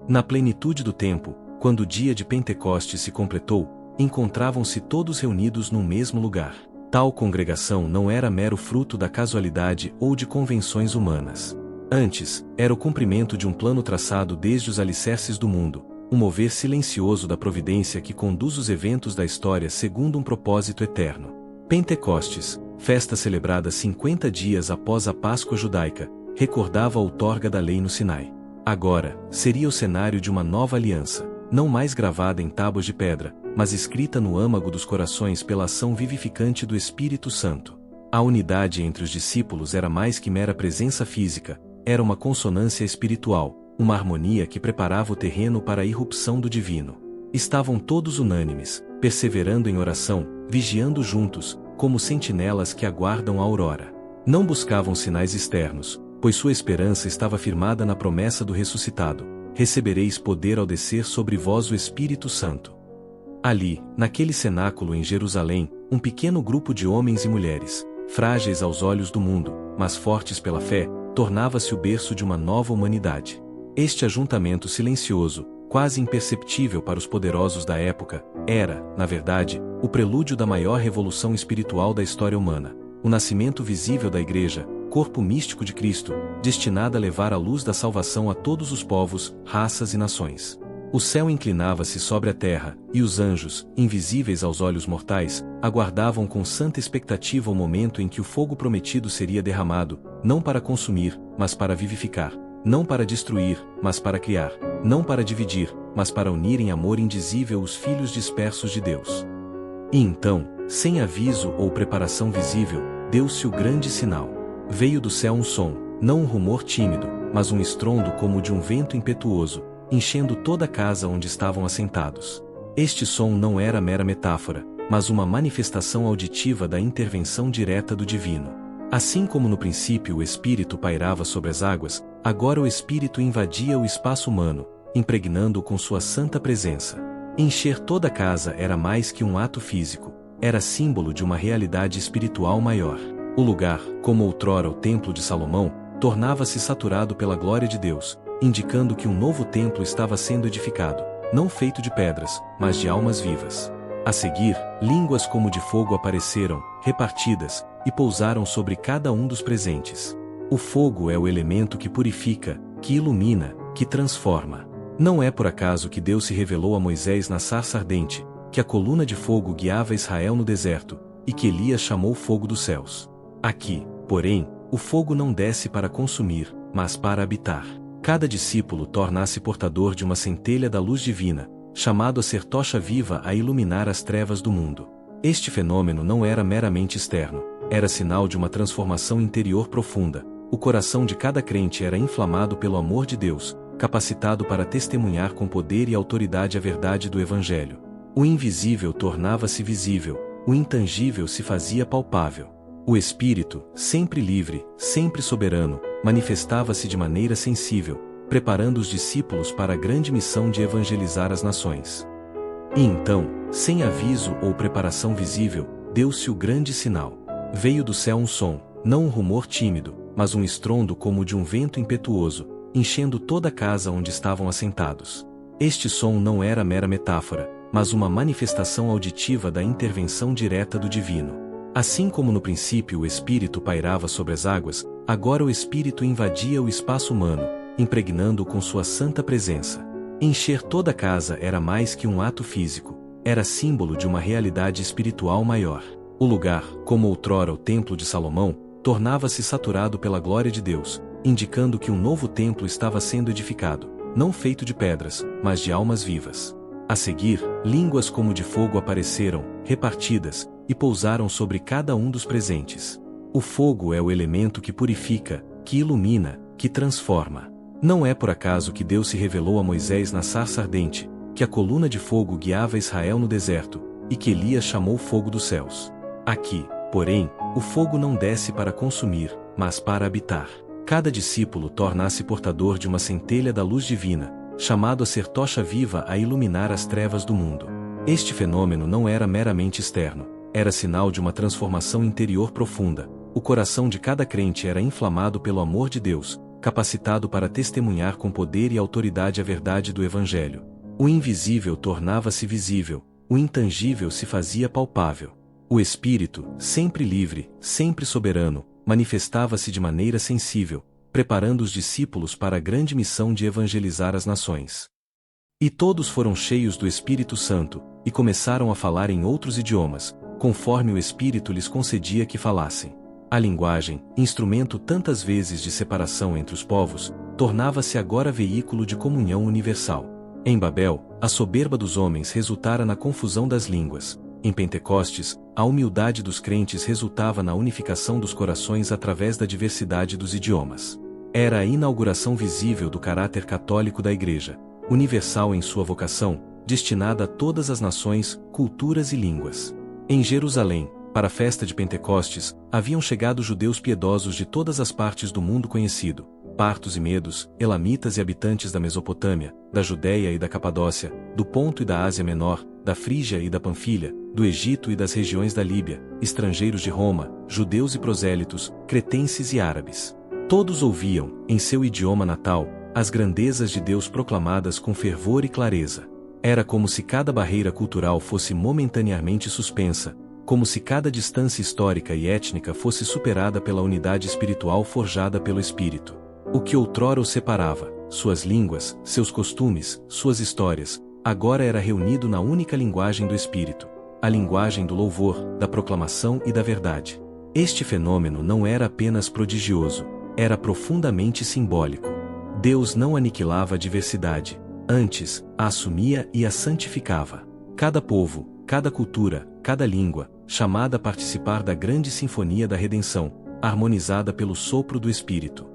Na plenitude do tempo, quando o dia de Pentecostes se completou, encontravam-se todos reunidos num mesmo lugar. Tal congregação não era mero fruto da casualidade ou de convenções humanas. Antes, era o cumprimento de um plano traçado desde os alicerces do mundo, um mover silencioso da providência que conduz os eventos da história segundo um propósito eterno. Pentecostes, festa celebrada 50 dias após a Páscoa judaica, recordava a outorga da lei no Sinai. Agora, seria o cenário de uma nova aliança, não mais gravada em tábuas de pedra, mas escrita no âmago dos corações pela ação vivificante do Espírito Santo. A unidade entre os discípulos era mais que mera presença física, era uma consonância espiritual, uma harmonia que preparava o terreno para a irrupção do divino. Estavam todos unânimes, perseverando em oração, vigiando juntos, como sentinelas que aguardam a aurora. Não buscavam sinais externos, pois sua esperança estava firmada na promessa do ressuscitado: recebereis poder ao descer sobre vós o Espírito Santo. Ali, naquele cenáculo em Jerusalém, um pequeno grupo de homens e mulheres, frágeis aos olhos do mundo, mas fortes pela fé, tornava-se o berço de uma nova humanidade. Este ajuntamento silencioso, quase imperceptível para os poderosos da época, era, na verdade, o prelúdio da maior revolução espiritual da história humana, o nascimento visível da Igreja, corpo místico de Cristo, destinado a levar a luz da salvação a todos os povos, raças e nações. O céu inclinava-se sobre a terra, e os anjos, invisíveis aos olhos mortais, aguardavam com santa expectativa o momento em que o fogo prometido seria derramado, não para consumir, mas para vivificar, não para destruir, mas para criar, não para dividir, mas para unir em amor indizível os filhos dispersos de Deus. E então, sem aviso ou preparação visível, deu-se o grande sinal. Veio do céu um som, não um rumor tímido, mas um estrondo como de um vento impetuoso, enchendo toda a casa onde estavam assentados. Este som não era mera metáfora, mas uma manifestação auditiva da intervenção direta do divino. Assim como no princípio o Espírito pairava sobre as águas, agora o Espírito invadia o espaço humano, impregnando-o com sua santa presença. Encher toda a casa era mais que um ato físico, era símbolo de uma realidade espiritual maior. O lugar, como outrora o Templo de Salomão, tornava-se saturado pela glória de Deus, indicando que um novo templo estava sendo edificado, não feito de pedras, mas de almas vivas. A seguir, línguas como de fogo apareceram, repartidas, e pousaram sobre cada um dos presentes. O fogo é o elemento que purifica, que ilumina, que transforma. Não é por acaso que Deus se revelou a Moisés na sarça ardente, que a coluna de fogo guiava Israel no deserto, e que Elias chamou fogo dos céus. Aqui, porém, o fogo não desce para consumir, mas para habitar. Cada discípulo torna-se portador de uma centelha da luz divina, chamado a ser tocha viva a iluminar as trevas do mundo. Este fenômeno não era meramente externo, era sinal de uma transformação interior profunda. O coração de cada crente era inflamado pelo amor de Deus, capacitado para testemunhar com poder e autoridade a verdade do Evangelho. O invisível tornava-se visível, o intangível se fazia palpável. O Espírito, sempre livre, sempre soberano, manifestava-se de maneira sensível, preparando os discípulos para a grande missão de evangelizar as nações. E então, sem aviso ou preparação visível, deu-se o grande sinal. Veio do céu um som, não um rumor tímido, mas um estrondo como de um vento impetuoso, enchendo toda a casa onde estavam assentados. Este som não era mera metáfora, mas uma manifestação auditiva da intervenção direta do divino. Assim como no princípio o Espírito pairava sobre as águas, agora o Espírito invadia o espaço humano, impregnando-o com sua santa presença. Encher toda a casa era mais que um ato físico, era símbolo de uma realidade espiritual maior. O lugar, como outrora o Templo de Salomão, tornava-se saturado pela glória de Deus, indicando que um novo templo estava sendo edificado, não feito de pedras, mas de almas vivas. A seguir, línguas como de fogo apareceram, repartidas, e pousaram sobre cada um dos presentes. O fogo é o elemento que purifica, que ilumina, que transforma. Não é por acaso que Deus se revelou a Moisés na sarça ardente, que a coluna de fogo guiava Israel no deserto, e que Elias chamou fogo dos céus. Aqui, porém, o fogo não desce para consumir, mas para habitar. Cada discípulo torna-se portador de uma centelha da luz divina, chamado a ser tocha viva a iluminar as trevas do mundo. Este fenômeno não era meramente externo, era sinal de uma transformação interior profunda. O coração de cada crente era inflamado pelo amor de Deus, capacitado para testemunhar com poder e autoridade a verdade do Evangelho. O invisível tornava-se visível, o intangível se fazia palpável. O Espírito, sempre livre, sempre soberano, manifestava-se de maneira sensível, preparando os discípulos para a grande missão de evangelizar as nações. E todos foram cheios do Espírito Santo, e começaram a falar em outros idiomas, conforme o Espírito lhes concedia que falassem. A linguagem, instrumento tantas vezes de separação entre os povos, tornava-se agora veículo de comunhão universal. Em Babel, a soberba dos homens resultara na confusão das línguas. Em Pentecostes, a humildade dos crentes resultava na unificação dos corações através da diversidade dos idiomas. Era a inauguração visível do caráter católico da Igreja, universal em sua vocação, destinada a todas as nações, culturas e línguas. Em Jerusalém, para a festa de Pentecostes, haviam chegado judeus piedosos de todas as partes do mundo conhecido, partos e medos, elamitas e habitantes da Mesopotâmia, da Judéia e da Capadócia, do Ponto e da Ásia Menor, da Frígia e da Panfilha, do Egito e das regiões da Líbia, estrangeiros de Roma, judeus e prosélitos, cretenses e árabes. Todos ouviam, em seu idioma natal, as grandezas de Deus proclamadas com fervor e clareza. Era como se cada barreira cultural fosse momentaneamente suspensa, como se cada distância histórica e étnica fosse superada pela unidade espiritual forjada pelo Espírito. O que outrora os separava, suas línguas, seus costumes, suas histórias, agora era reunido na única linguagem do Espírito, a linguagem do louvor, da proclamação e da verdade. Este fenômeno não era apenas prodigioso, era profundamente simbólico. Deus não aniquilava a diversidade, antes, a assumia e a santificava. Cada povo, cada cultura, cada língua, chamada a participar da grande sinfonia da redenção, harmonizada pelo sopro do Espírito.